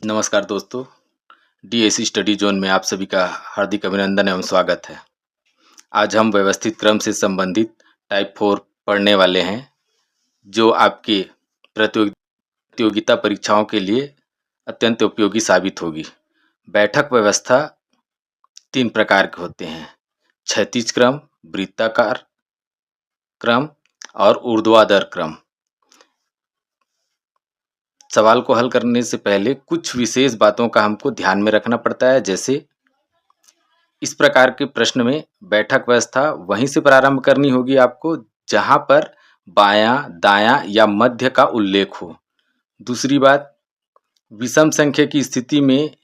नमस्कार दोस्तों, DAC study zone में आप सभी का हार्दिक अभिनंदन एवं स्वागत है। आज हम व्यवस्थित क्रम से संबंधित टाइप 4 पढ़ने वाले हैं, जो आपके प्रतियोगिता परीक्षाओं के लिए अत्यंत उपयोगी साबित होगी। बैठक व्यवस्था 3 प्रकार के होते हैं: क्षैतिज क्रम, वृत्ताकार क्रम और ऊर्ध्वाधर क्रम। सवाल को हल करने से पहले कुछ विशेष बातों का हमको ध्यान में रखना पड़ता है। जैसे इस प्रकार के प्रश्न में बैठक व्यवस्था वहीं से प्रारंभ करनी होगी आपको जहां पर बायां, दायां या मध्य का उल्लेख हो। दूसरी बात, विषम संख्या की स्थिति में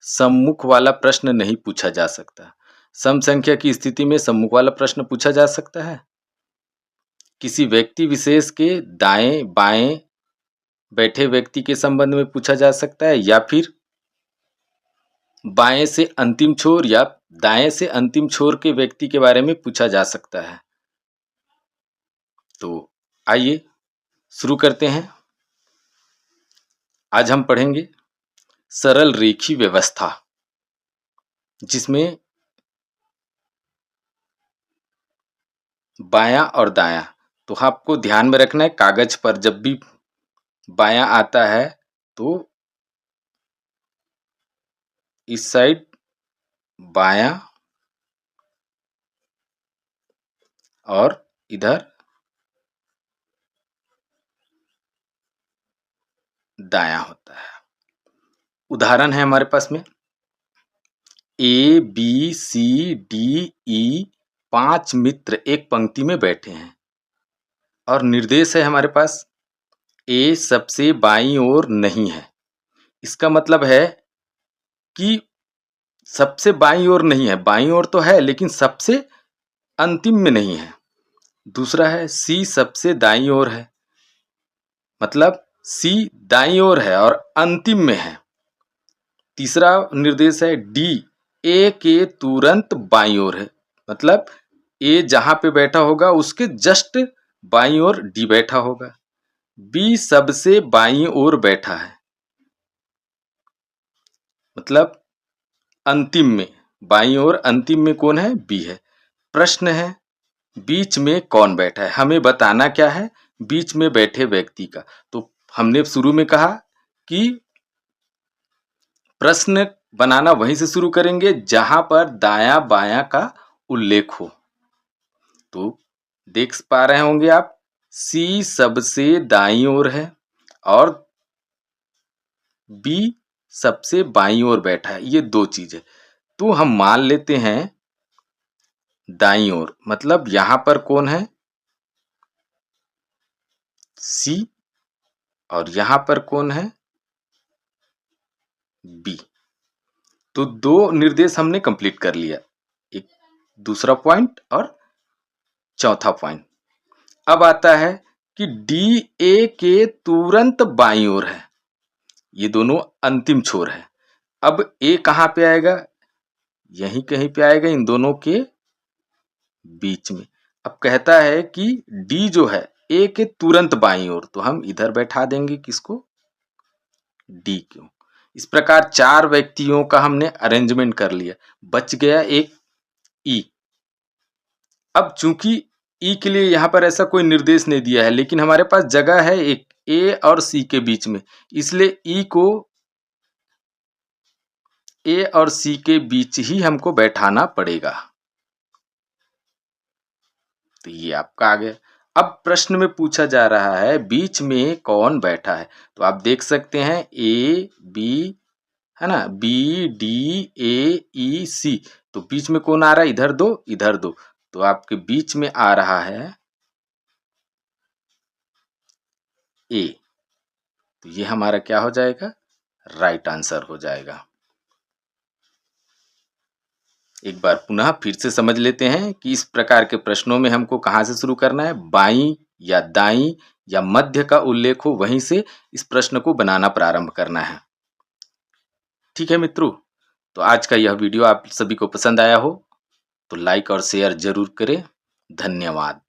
सम्मुख वाला प्रश्न नहीं पूछा जा सकता। सम संख्या की स्थिति में सम्मुख वाला प्रश्न पूछा जा सकता है। किसी व्यक्ति विशेष के दाएं बाएं बैठे व्यक्ति के संबंध में पूछा जा सकता है, या फिर बाएं से अंतिम छोर या दाएं से अंतिम छोर के व्यक्ति के बारे में पूछा जा सकता है। तो आइए शुरू करते हैं। आज हम पढ़ेंगे सरल रेखी व्यवस्था, जिसमें बायां और दायां तो आपको ध्यान में रखना है। कागज पर जब भी बायां आता है तो इस साइड बायां और इधर दायां होता है। उदाहरण है हमारे पास में A B C D E 5 मित्र एक पंक्ति में बैठे हैं और निर्देश है हमारे पास ए सबसे बाईं ओर नहीं है। इसका मतलब है कि सबसे बाईं ओर नहीं है, बाईं ओर तो है लेकिन सबसे अंतिम में नहीं है। दूसरा है सी सबसे दाईं ओर है, मतलब सी दाईं ओर है और अंतिम में है। तीसरा निर्देश है डी ए के तुरंत बाईं ओर है, मतलब ए जहां पे बैठा होगा उसके जस्ट बाईं ओर डी बैठा होगा। बी सबसे बाईं ओर बैठा है, मतलब अंतिम में, बाईं ओर अंतिम में कौन है? बी है। प्रश्न है बीच में कौन बैठा है, हमें बताना क्या है? बीच में बैठे व्यक्ति का। तो हमने शुरू में कहा कि प्रश्न बनाना वहीं से शुरू करेंगे जहां पर दाया बायां का उल्लेख हो। तो देख पा रहे होंगे आप, सी सबसे दाईं ओर है और बी सबसे बाईं ओर बैठा है। ये दो चीजें तो हम मान लेते हैं दाईं ओर, मतलब यहां पर कौन है? सी, और यहां पर कौन है? बी। तो दो निर्देश हमने कंप्लीट कर लिया, एक दूसरा पॉइंट और चौथा पॉइंट। अब आता है कि डी ए के तुरंत बाईं ओर है, ये दोनों अंतिम छोर है। अब ए कहां पे आएगा? यहीं कहीं पे आएगा, इन दोनों के बीच में। अब कहता है कि डी जो है ए के तुरंत बाईं ओर, तो हम इधर बैठा देंगे किसको? डी को। इस प्रकार 4 व्यक्तियों का हमने अरेंजमेंट कर लिया, बच गया एक ई। अब चूंकि ई के लिए यहां पर ऐसा कोई निर्देश नहीं दिया है, लेकिन हमारे पास जगह है एक ए और सी के बीच में, इसलिए ई को ए और सी के बीच ही हमको बैठाना पड़ेगा। तो ये आपका आ गया। अब प्रश्न में पूछा जा रहा है बीच में कौन बैठा है, तो आप देख सकते हैं ए बी है ना, बी डी ए ई सी। तो बीच में कौन आ रहा है? इधर दो इधर दो, तो आपके बीच में आ रहा है ए। तो ये हमारा क्या हो जाएगा? राइट आंसर हो जाएगा। एक बार पुनः फिर से समझ लेते हैं कि इस प्रकार के प्रश्नों में हमको कहां से शुरू करना है। बाईं या दाईं या मध्य का उल्लेख हो, वहीं से इस प्रश्न को बनाना प्रारंभ करना है। ठीक है मित्रों, तो आज का यह वीडियो आप सभी को पसंद आया हो तो लाइक और शेयर जरूर करें। धन्यवाद।